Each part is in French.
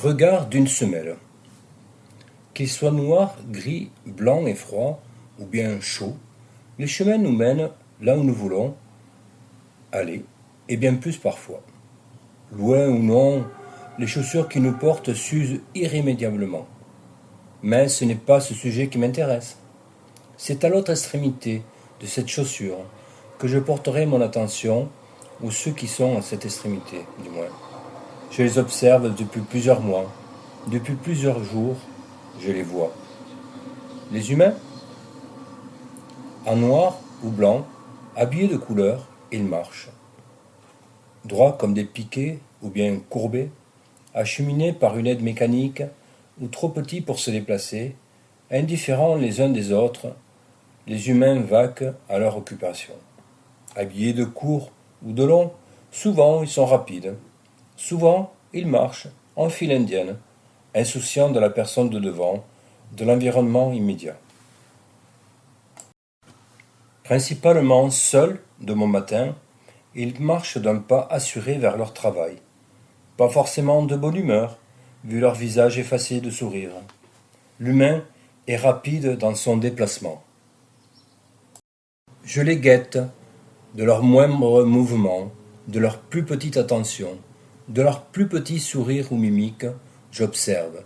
Regard d'une semelle. Qu'il soit noir, gris, blanc et froid, ou bien chaud, les chemins nous mènent là où nous voulons aller, et bien plus parfois. Loin ou non, les chaussures qui nous portent s'usent irrémédiablement. Mais ce n'est pas ce sujet qui m'intéresse. C'est à l'autre extrémité de cette chaussure que je porterai mon attention, ou ceux qui sont à cette extrémité, du moins. Je les observe depuis plusieurs mois, depuis plusieurs jours, je les vois. Les humains, en noir ou blanc, habillés de couleur, ils marchent. Droits comme des piquets ou bien courbés, acheminés par une aide mécanique ou trop petits pour se déplacer, indifférents les uns des autres, les humains vaquent à leur occupation. Habillés de court ou de long, souvent ils sont rapides. Souvent, ils marchent en file indienne, insouciants de la personne de devant, de l'environnement immédiat. Principalement seuls de mon matin, ils marchent d'un pas assuré vers leur travail. Pas forcément de bonne humeur, vu leur visage effacé de sourire. L'humain est rapide dans son déplacement. Je les guette de leurs moindres mouvements, de leur plus petite attention, de leur plus petit sourire ou mimique, j'observe,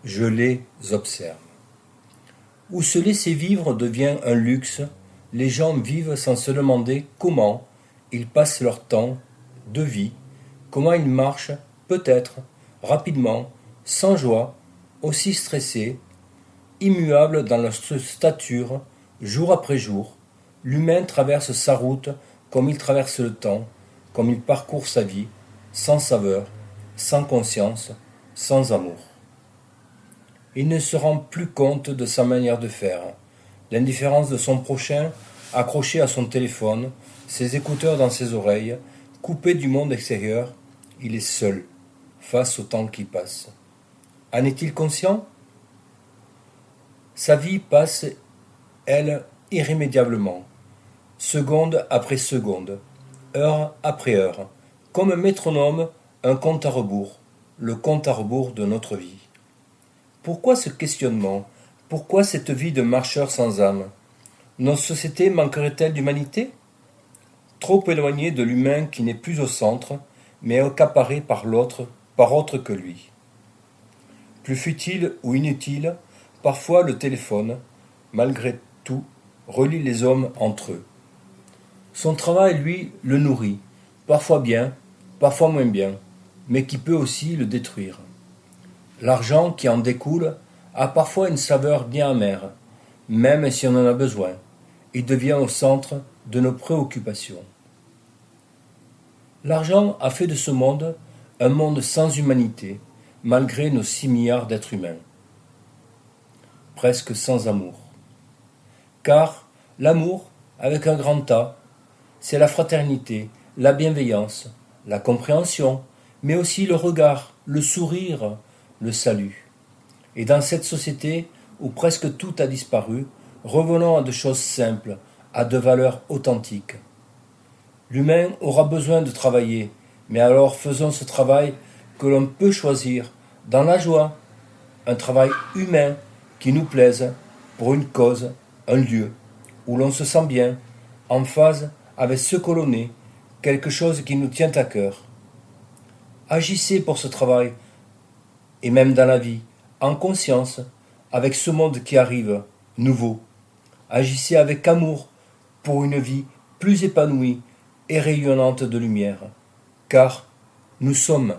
je les observe. Où se laisser vivre devient un luxe, les gens vivent sans se demander comment ils passent leur temps de vie, comment ils marchent, peut-être, rapidement, sans joie, aussi stressés, immuables dans leur stature, jour après jour. L'humain traverse sa route comme il traverse le temps, comme il parcourt sa vie, sans saveur, sans conscience, sans amour. Il ne se rend plus compte de sa manière de faire, l'indifférence de son prochain, accroché à son téléphone, ses écouteurs dans ses oreilles, coupé du monde extérieur, il est seul, face au temps qui passe. En est-il conscient ? Sa vie passe, elle, irrémédiablement, seconde après seconde, heure après heure, comme un métronome, un compte à rebours, le compte à rebours de notre vie. Pourquoi ce questionnement ? Pourquoi cette vie de marcheur sans âme ? Notre société manquerait-elle d'humanité ? Trop éloignée de l'humain qui n'est plus au centre, mais accaparé par l'autre, par autre que lui. Plus futile ou inutile, parfois le téléphone, malgré tout, relie les hommes entre eux. Son travail, lui, le nourrit, parfois bien, parfois moins bien, mais qui peut aussi le détruire. L'argent qui en découle a parfois une saveur bien amère, même si on en a besoin. Il devient au centre de nos préoccupations. L'argent a fait de ce monde un monde sans humanité, malgré nos 6 milliards d'êtres humains. Presque sans amour. Car l'amour, avec un grand A, c'est la fraternité, la bienveillance, la compréhension, mais aussi le regard, le sourire, le salut. Et dans cette société où presque tout a disparu, revenons à de choses simples, à de valeurs authentiques. L'humain aura besoin de travailler, mais alors faisons ce travail que l'on peut choisir dans la joie, un travail humain qui nous plaise, pour une cause, un lieu, où l'on se sent bien, en phase avec ce que l'on est, quelque chose qui nous tient à cœur. Agissez pour ce travail, et même dans la vie, en conscience, avec ce monde qui arrive, nouveau. Agissez avec amour pour une vie plus épanouie et rayonnante de lumière, car nous sommes